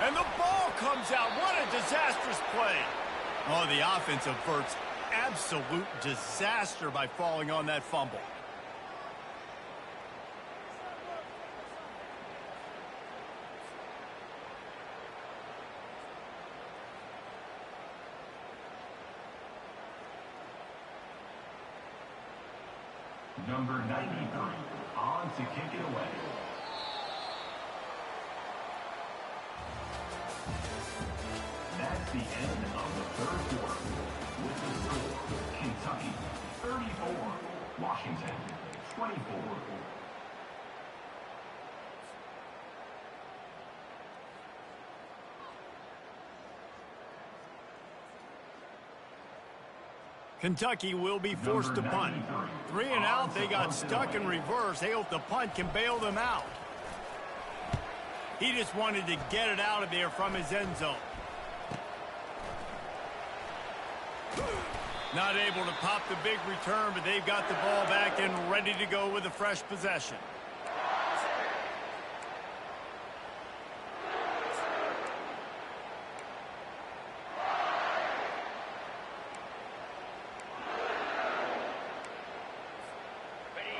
Speaker 1: And the ball comes out. What a disastrous play. Oh, the offense averts absolute disaster by falling on that fumble.
Speaker 4: Number 93, on to kick it away. That's the end of the third quarter. With the score, Kentucky 34, Washington 24.
Speaker 1: Kentucky will be forced to punt. 3 and out, they got stuck in reverse. They hope the punt can bail them out. He just wanted to get it out of there from his end zone. Not able to pop the big return, but they've got the ball back and ready to go with a fresh possession.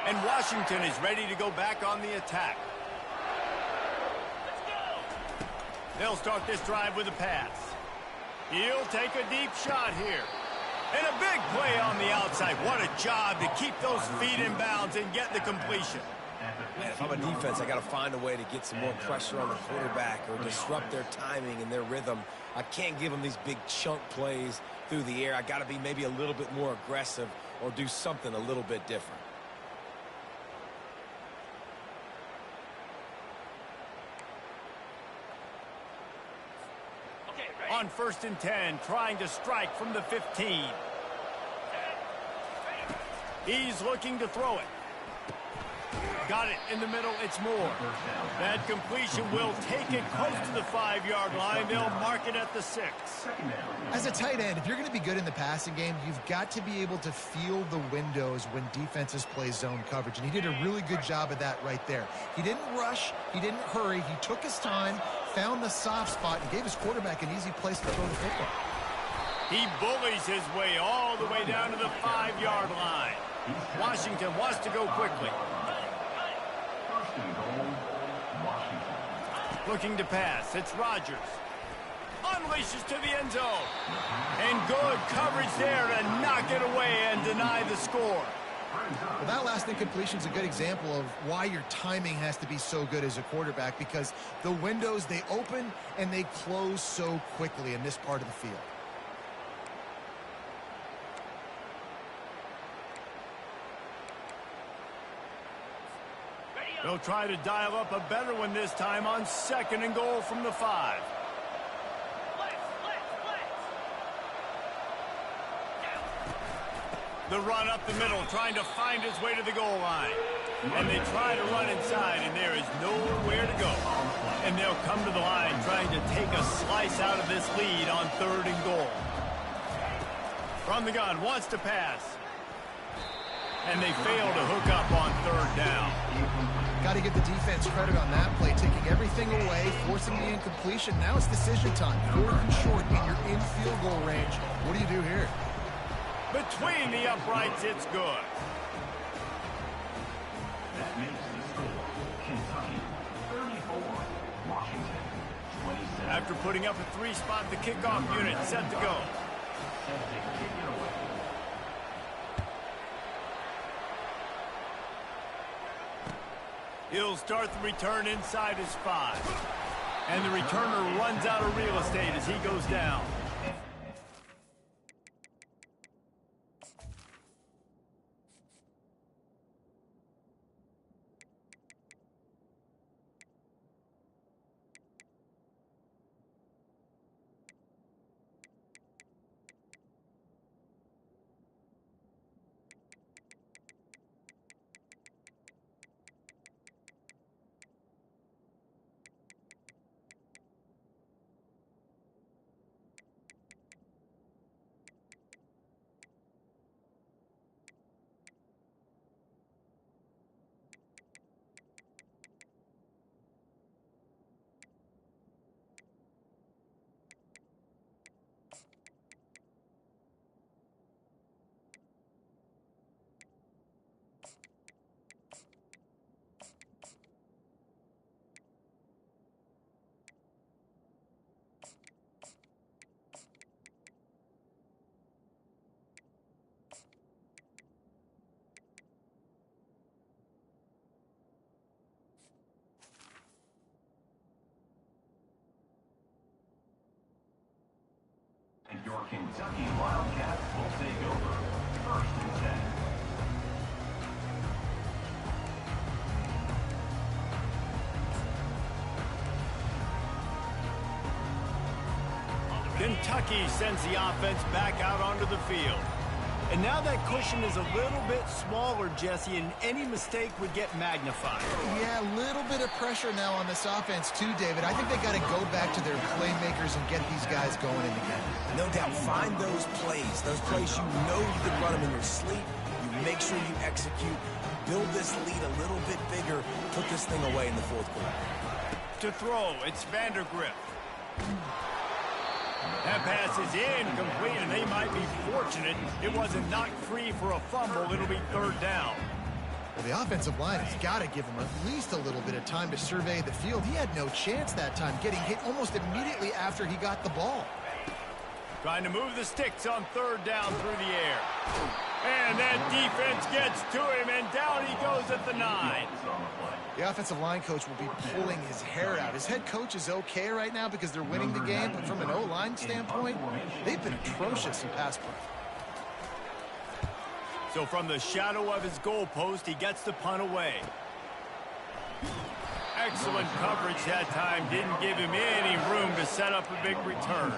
Speaker 1: And Washington is ready to go back on the attack. They'll start this drive with a pass. He'll take a deep shot here. And a big play on the outside. What a job to keep those feet in bounds and get the completion.
Speaker 2: Man, if I'm a defense, I got to find a way to get some more pressure on the quarterback or disrupt their timing and their rhythm. I can't give them these big chunk plays through the air. I got to be maybe a little bit more aggressive or do something a little bit different.
Speaker 1: On 1st and 10, trying to strike from the 15. He's looking to throw it. Got it in the middle, it's more. That completion will take it close to the 5-yard line. They'll mark it at the 6.
Speaker 3: As a tight end, if you're going to be good in the passing game, you've got to be able to feel the windows when defenses play zone coverage. And he did a really good job of that right there. He didn't rush. He didn't hurry. He took his time, found the soft spot, and gave his quarterback an easy place to throw the football.
Speaker 1: He bullies his way all the way down to the 5-yard line. Washington wants to go quickly. Looking to pass. It's Rodgers. Unleashes to the end zone. And good coverage there to knock it away and deny the score.
Speaker 3: Well, that last incompletion is a good example of why your timing has to be so good as a quarterback, because the windows, they open and they close so quickly in this part of the field.
Speaker 1: They'll try to dial up a better one this time on 2nd and goal from the 5. The run up the middle, trying to find his way to the goal line. And they try to run inside, and there is nowhere to go. And they'll come to the line trying to take a slice out of this lead on 3rd and goal. From the gun, wants to pass. And they fail to hook up on 3rd down.
Speaker 3: Got to give the defense credit on that play, taking everything away, forcing the incompletion. Now it's decision time. 4th and short, and you're in field goal range. What do you do here?
Speaker 1: Between the uprights, it's good.
Speaker 4: That makes the score Kentucky 34, Washington 27.
Speaker 1: After putting up a 3-spot, the kickoff unit set to go.
Speaker 4: Set to kick it away.
Speaker 1: He'll start the return inside his 5. And the returner runs out of real estate as he goes down.
Speaker 4: Kentucky Wildcats will take over. 1st and 10.
Speaker 1: Kentucky sends the offense back out onto the field. And now that cushion is a little bit smaller, Jesse, and any mistake would get magnified.
Speaker 3: Yeah, a little bit of pressure now on this offense too, David. I think they got to go back to their playmakers and get these guys going in the game.
Speaker 2: No doubt, find those plays you know you can run them in your sleep. You make sure you execute, build this lead a little bit bigger, put this thing away in the 4th quarter.
Speaker 1: To throw, it's Vandergrift. That pass is incomplete, and they might be fortunate it wasn't knocked free for a fumble. It'll be 3rd down.
Speaker 3: Well, the offensive line has got to give him at least a little bit of time to survey the field. He had no chance that time, getting hit almost immediately after he got the ball.
Speaker 1: Trying to move the sticks on 3rd down through the air. And that defense gets to him, and down he goes at the 9.
Speaker 3: The offensive line coach will be pulling his hair out. His head coach is okay right now because they're winning the game, but from an O-line standpoint, they've been atrocious in pass play.
Speaker 1: So from the shadow of his goal post, he gets the punt away. Excellent coverage that time. Didn't give him any room to set up a big return.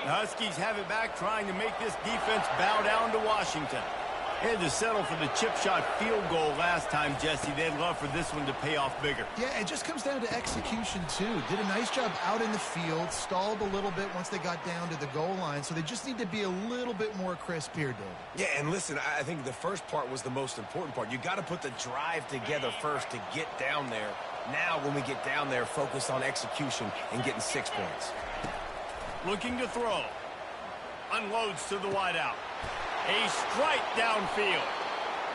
Speaker 1: The Huskies have it back, trying to make this defense bow down to Washington. They had to settle for the chip shot field goal last time, Jesse. They'd love for this one to pay off bigger.
Speaker 3: Yeah, it just comes down to execution, too. Did a nice job out in the field, stalled a little bit once they got down to the goal line, so they just need to be a little bit more crisp here, Dave.
Speaker 2: Yeah, and listen, I think the first part was the most important part. You got to put the drive together first to get down there. Now, when we get down there, focus on execution and getting 6 points.
Speaker 1: Looking to throw. Unloads to the wideout. A strike downfield.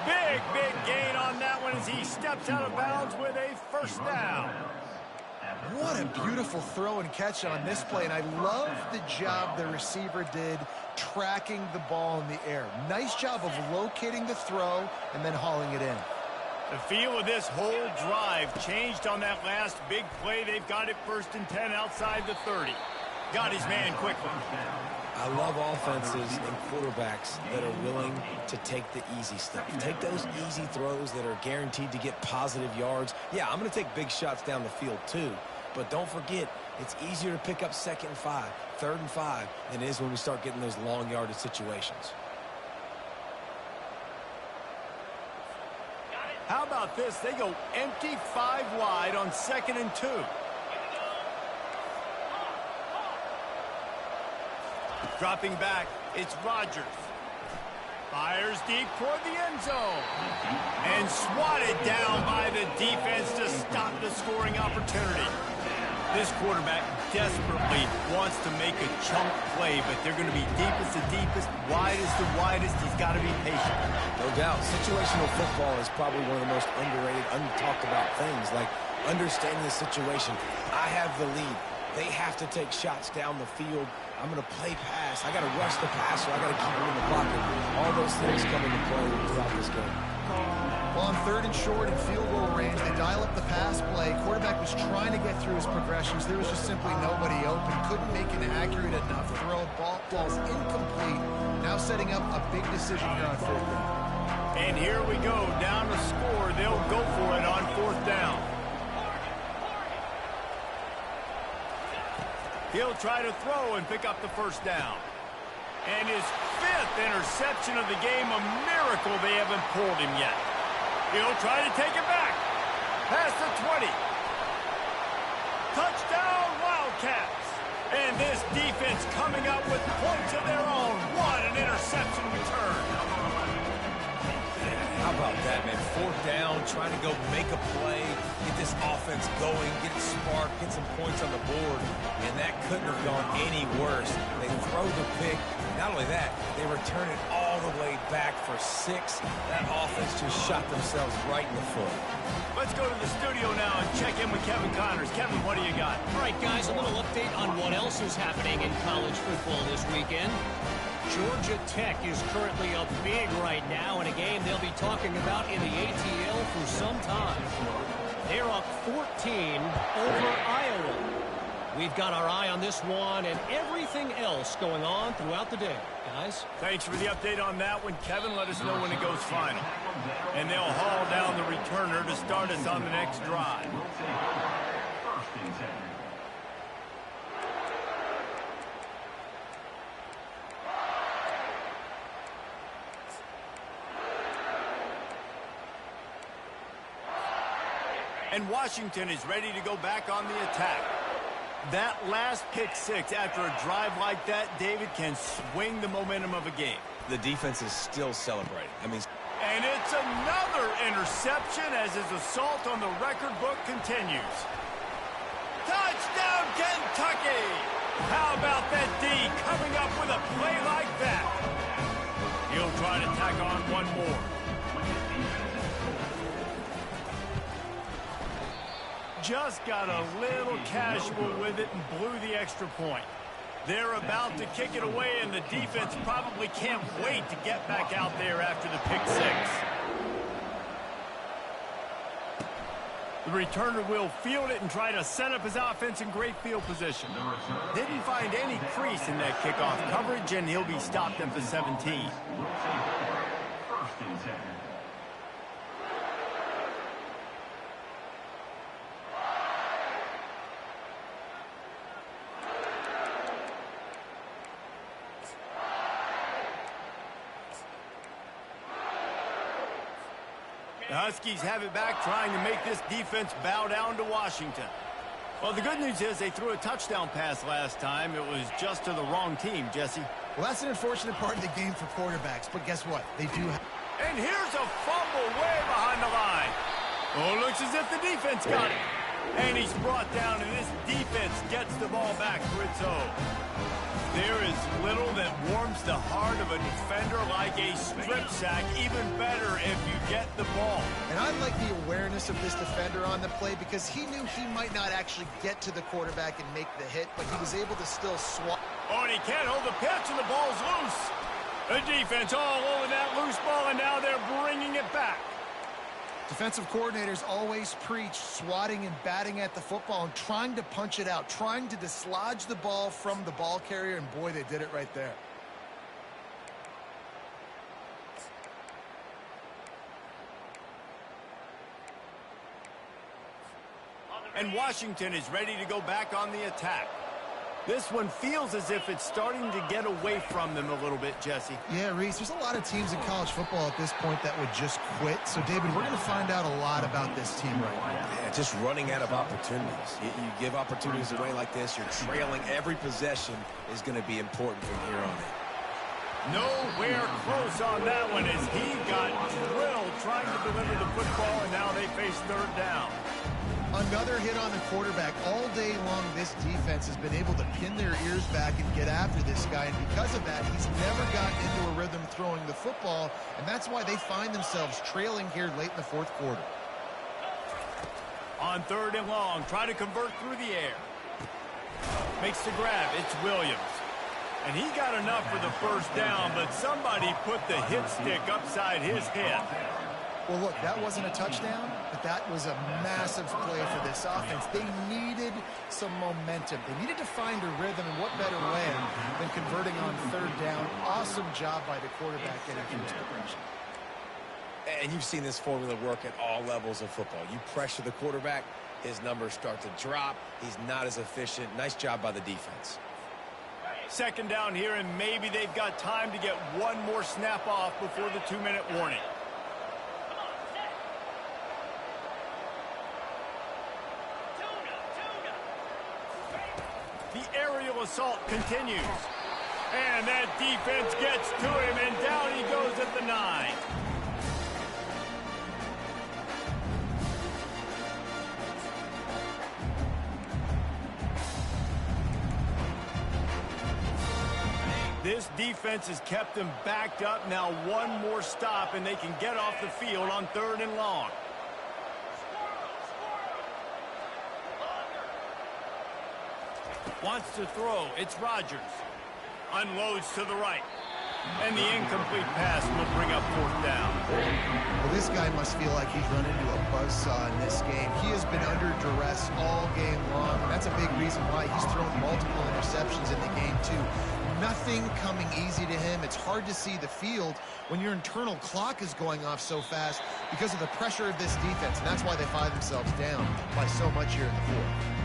Speaker 1: Big gain on that one as he steps out of bounds with a 1st down.
Speaker 3: What a beautiful throw and catch on this play, and I love the job the receiver did tracking the ball in the air. Nice job of locating the throw and then hauling it in.
Speaker 1: The feel of this whole drive changed on that last big play. They've got it 1st and 10 outside the 30. Got his man quickly.
Speaker 2: I love offenses and quarterbacks that are willing to take the easy stuff. Take those easy throws that are guaranteed to get positive yards. Yeah, I'm going to take big shots down the field too, but don't forget, it's easier to pick up 2nd and 5, 3rd and 5 than it is when we start getting those long yardage situations.
Speaker 1: How about this? They go empty 5 wide on 2nd and 2. Dropping back, it's Rodgers. Fires deep toward the end zone. And swatted down by the defense to stop the scoring opportunity. This quarterback desperately wants to make a chunk play, but they're going to be deepest to deepest, widest to widest. He's got to be patient.
Speaker 2: No doubt. Situational football is probably one of the most underrated, untalked about things, like understanding the situation. I have the lead. They have to take shots down the field. I'm going to play pass. I got to rush the passer. I got to keep him in the pocket. All those things come into play throughout this game.
Speaker 3: Well, on 3rd and short and field goal range, they dial up the pass play. Quarterback was trying to get through his progressions. There was just simply nobody open. Couldn't make an accurate enough throw. Ball's incomplete. Now setting up a big decision here on 4th down.
Speaker 1: And here we go. Down to score. They'll go for it on 4th down. He'll try to throw and pick up the 1st down. And his 5th interception of the game, a miracle they haven't pulled him yet. He'll try to take it back. Past the 20. Touchdown, Wildcats. And this defense coming up with points of their own. What an interception return.
Speaker 2: How about that, man? 4th down, trying to go make a play, get this offense going, get it sparked, get some points on the board, and that couldn't have gone any worse. They throw the pick. Not only that, they return it all the way back for 6. That offense just shot themselves right in the foot.
Speaker 1: Let's go to the studio now and check in with Kevin Connors. Kevin, what do you got?
Speaker 6: All right, guys, a little update on what else is happening in college football this weekend. Georgia Tech is currently up big right now in a game they'll be talking about in the ATL for some time. They're up 14 over Iowa. We've got our eye on this one and everything else going on throughout the day, guys.
Speaker 1: Thanks for the update on that one, Kevin. Let us know when it goes final. And they'll haul down the returner to start us on the next drive. And Washington is ready to go back on the attack. That last pick six after a drive like that, David, can swing the momentum of a game.
Speaker 2: The defense is still celebrating. I mean,
Speaker 1: and it's another interception as his assault on the record book continues. Touchdown, Kentucky! How about that D coming up with a play like that? He'll try to tack on one more. Just got a little casual with it and blew the extra point. They're about to kick it away, and the defense probably can't wait to get back out there after the pick six. The returner will field it and try to set up his offense in great field position. Didn't find any crease in that kickoff coverage, and he'll be stopped at the 17. The Huskies have it back, trying to make this defense bow down to Washington. Well, the good news is they threw a touchdown pass last time. It was just to the wrong team, Jesse.
Speaker 3: Well, that's an unfortunate part of the game for quarterbacks, but guess what? They do have...
Speaker 1: And here's a fumble way behind the line. Oh, looks as if the defense got it. And he's brought down, and this defense gets the ball back for its own. There is little that warms the heart of a defender like a strip sack, even better if you get the ball.
Speaker 3: And I like the awareness of this defender on the play because he knew he might not actually get to the quarterback and make the hit, but he was able to still swat.
Speaker 1: Oh, and he can't hold the pitch, and the ball's loose. The defense all over that loose ball, and now they're bringing it back.
Speaker 3: Defensive coordinators always preach swatting and batting at the football and trying to punch it out, trying to dislodge the ball from the ball carrier, and boy, they did it right there.
Speaker 1: And Washington is ready to go back on the attack. This one feels as if it's starting to get away from them a little bit, Jesse.
Speaker 3: Yeah, Reese, there's a lot of teams in college football at this point that would just quit. So, David, we're going to find out a lot about this team right now.
Speaker 2: yeah, just running out of opportunities. You give opportunities away like this, you're trailing. Every possession is going to be important from here on in.
Speaker 1: Nowhere close on that one as he got drilled trying to deliver the football, and now they face third down.
Speaker 3: Another hit on the quarterback. All day long, this defense has been able to pin their ears back and get after this guy, and because of that, he's never gotten into a rhythm throwing the football, and that's why they find themselves trailing here late in the fourth quarter.
Speaker 1: On third and long, try to convert through the air. Makes the grab. It's Williams. And he got enough for the first down, but somebody put the hit stick upside his head.
Speaker 3: Well, look, that wasn't a touchdown, but that was a massive play for this offense. They needed some momentum. They needed to find a rhythm, and what better way than converting on third down. Awesome job by the quarterback getting through his progression.
Speaker 2: And you've seen this formula work at all levels of football. You pressure the quarterback, his numbers start to drop. He's not as efficient. Nice job by the defense.
Speaker 1: Second down here, and maybe they've got time to get one more snap off before the 2-minute warning. The aerial assault continues. And that defense gets to him, and down he goes at the 9. This defense has kept them backed up. Now one more stop, and they can get off the field on third and long. Wants to throw. It's Rodgers. Unloads to the right. And the incomplete pass will bring up 4th down.
Speaker 3: Well, this guy must feel like he's run into a buzzsaw in this game. He has been under duress all game long, and that's a big reason why he's thrown multiple interceptions in the game, too. Nothing coming easy to him. It's hard to see the field when your internal clock is going off so fast because of the pressure of this defense, and that's why they find themselves down by so much here in the 4th.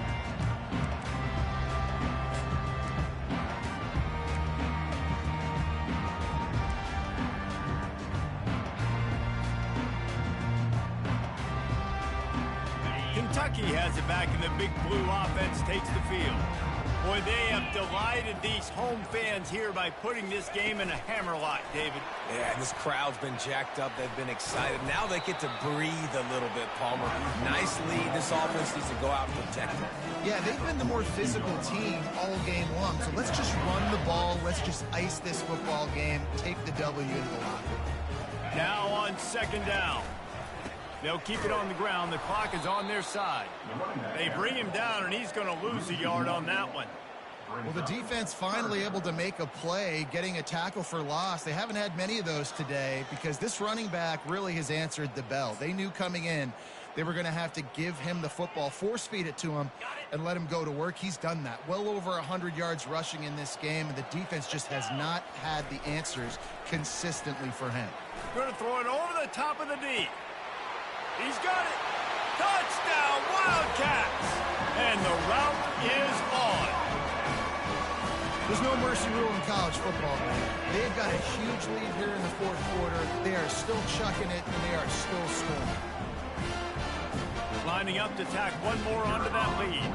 Speaker 1: Kentucky has it back, and the big blue offense takes the field. Boy, they have delighted these home fans here by putting this game in a hammerlock, David.
Speaker 2: Yeah, and this crowd's been jacked up. They've been excited. Now they get to breathe a little bit, Palmer. Nice lead. This offense needs to go out and protect it.
Speaker 3: Yeah, they've been the more physical team all game long. So let's just run the ball. Let's just ice this football game. Take the W into the locker room.
Speaker 1: Now on 2nd down. They'll keep it on the ground. The clock is on their side. They bring him down, and he's going to lose a yard on that one.
Speaker 3: Well, the defense finally able to make a play, getting a tackle for loss. They haven't had many of those today because this running back really has answered the bell. They knew coming in they were going to have to give him the football, force-feed it to him, and let him go to work. He's done that. Well over 100 yards rushing in this game, and the defense just has not had the answers consistently for him.
Speaker 1: Going to throw it over the top of the D. He's got it. Touchdown, Wildcats. And the route is on.
Speaker 3: There's no mercy rule in college football, man. They've got a huge lead here in the 4th quarter. They are still chucking it, and they are still scoring.
Speaker 1: Lining up to tack one more onto that lead.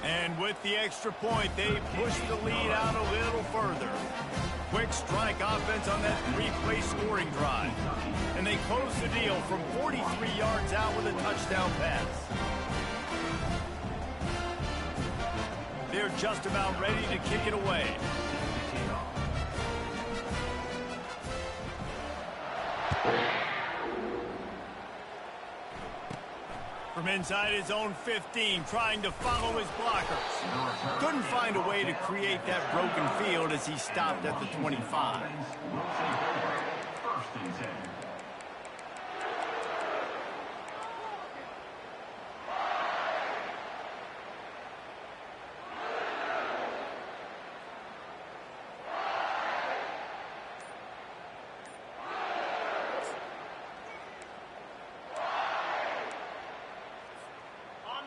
Speaker 1: And with the extra point, they push the lead out a little further. Quick strike offense on that 3-play scoring drive. And they close the deal from 43 yards out with a touchdown pass. They're just about ready to kick it away. From inside his own 15, trying to follow his blockers. Couldn't find a way to create that broken field as he stopped at the 25.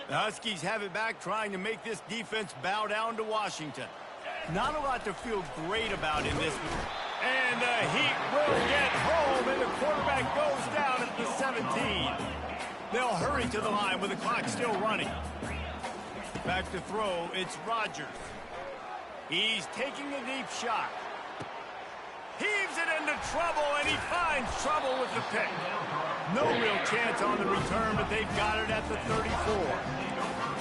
Speaker 1: The Huskies have it back, trying to make this defense bow down to Washington. Not a lot to feel great about in this one. And the Heat will get home, and the quarterback goes down at the 17. They'll hurry to the line with the clock still running. Back to throw, it's Rodgers. He's taking a deep shot. Heaves it into trouble, and he finds trouble with the pick. No real chance on the return, but they've got it at the 34.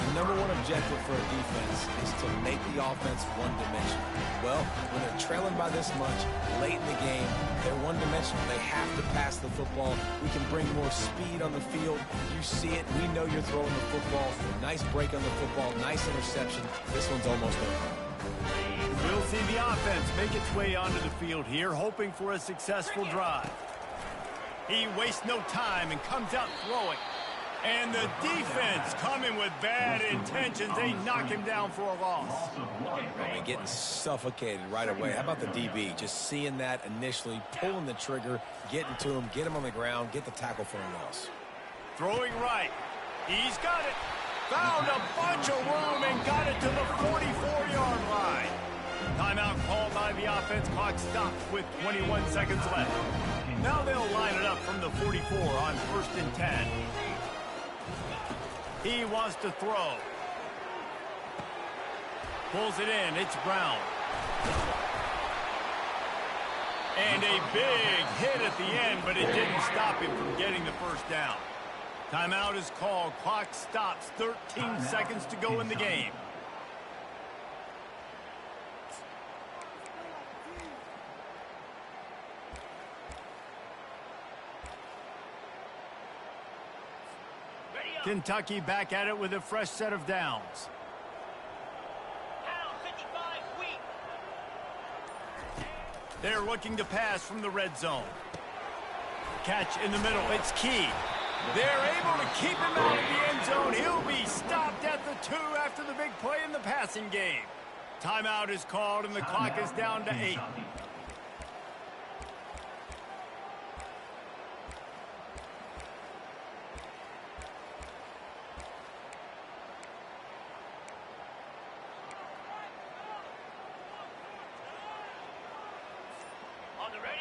Speaker 2: The number one objective for a defense is to make the offense one-dimensional. Well, when they're trailing by this much late in the game, they're one-dimensional. They have to pass the football. We can bring more speed on the field. You see it. We know you're throwing the football. Nice break on the football. Nice interception. This one's almost over.
Speaker 1: We'll see the offense make its way onto the field here, hoping for a successful drive. He wastes no time and comes out throwing. And the defense coming with bad intentions. They knock him down for a loss.
Speaker 2: And getting suffocated right away. How about the DB? Just seeing that initially, pulling the trigger, getting to him, get him on the ground, get the tackle for a loss.
Speaker 1: Throwing right. He's got it. Found a bunch of room and got it to the 44-yard line. Timeout called by the offense. Clock stopped with 21 seconds left. Now they'll line it up from the 44 on 1st and 10. He wants to throw. Pulls it in. It's Brown. And a big hit at the end, but it didn't stop him from getting the first down. Timeout is called. Clock stops. 13 seconds to go in the game. Kentucky back at it with a fresh set of downs. They're looking to pass from the red zone. Catch in the middle. It's Key. They're able to keep him out of the end zone. He'll be stopped at the 2 after the big play in the passing game. Timeout is called, and the clock is down to 8.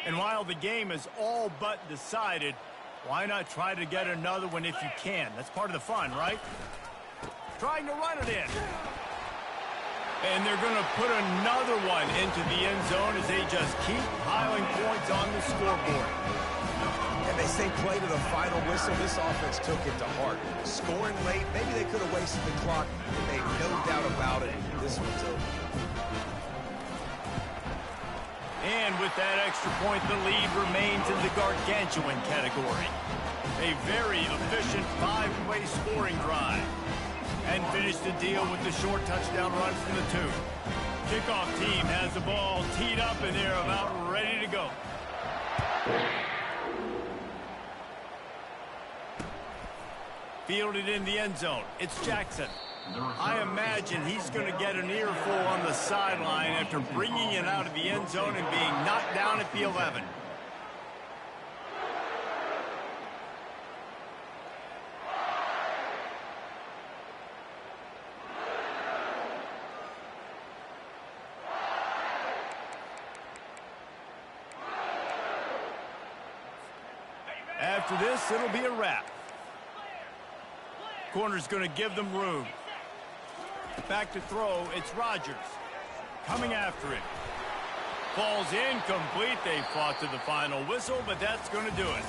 Speaker 1: And while the game is all but decided, why not try to get another one if you can? That's part of the fun, right? Trying to run it in. And they're going to put another one into the end zone as they just keep piling points on the scoreboard.
Speaker 2: And they say play to the final whistle. This offense took it to heart. Scoring late, maybe they could have wasted the clock, but they no doubt about it. This one's over.
Speaker 1: And with that extra point, the lead remains in the gargantuan category. A very efficient 5-play scoring drive. And finished the deal with the short touchdown run from the 2. Kickoff team has the ball teed up, and they're about ready to go. Fielded in the end zone. It's Jackson. I imagine he's going to get an earful on the sideline after bringing it out of the end zone and being knocked down at the 11. After this, it'll be a wrap. Corner's going to give them room. Back to throw, it's Rodgers. Coming after it. Falls incomplete. They fought to the final whistle, but that's going to do it.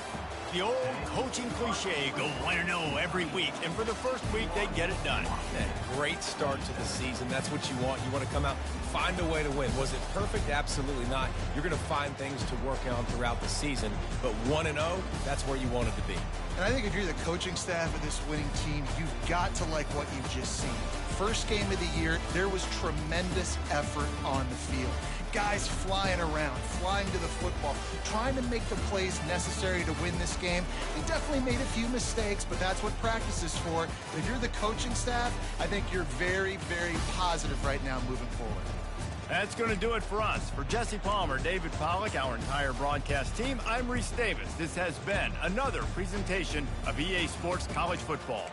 Speaker 1: The old coaching cliche, go 1-0 every week. And for the first week, they get it done.
Speaker 2: Yeah, great start to the season. That's what you want. You want to come out, find a way to win. Was it perfect? Absolutely not. You're going to find things to work on throughout the season. But 1-0, that's where you want it to be.
Speaker 3: And I think if you're the coaching staff of this winning team, you've got to like what you've just seen. First game of the year, there was tremendous effort on the field. Guys flying around, flying to the football, trying to make the plays necessary to win this game. They definitely made a few mistakes, but that's what practice is for. If you're the coaching staff, I think you're very, very positive right now moving forward.
Speaker 1: That's going to do it for us. For Jesse Palmer, David Pollack, our entire broadcast team, I'm Reese Davis. This has been another presentation of EA Sports College Football.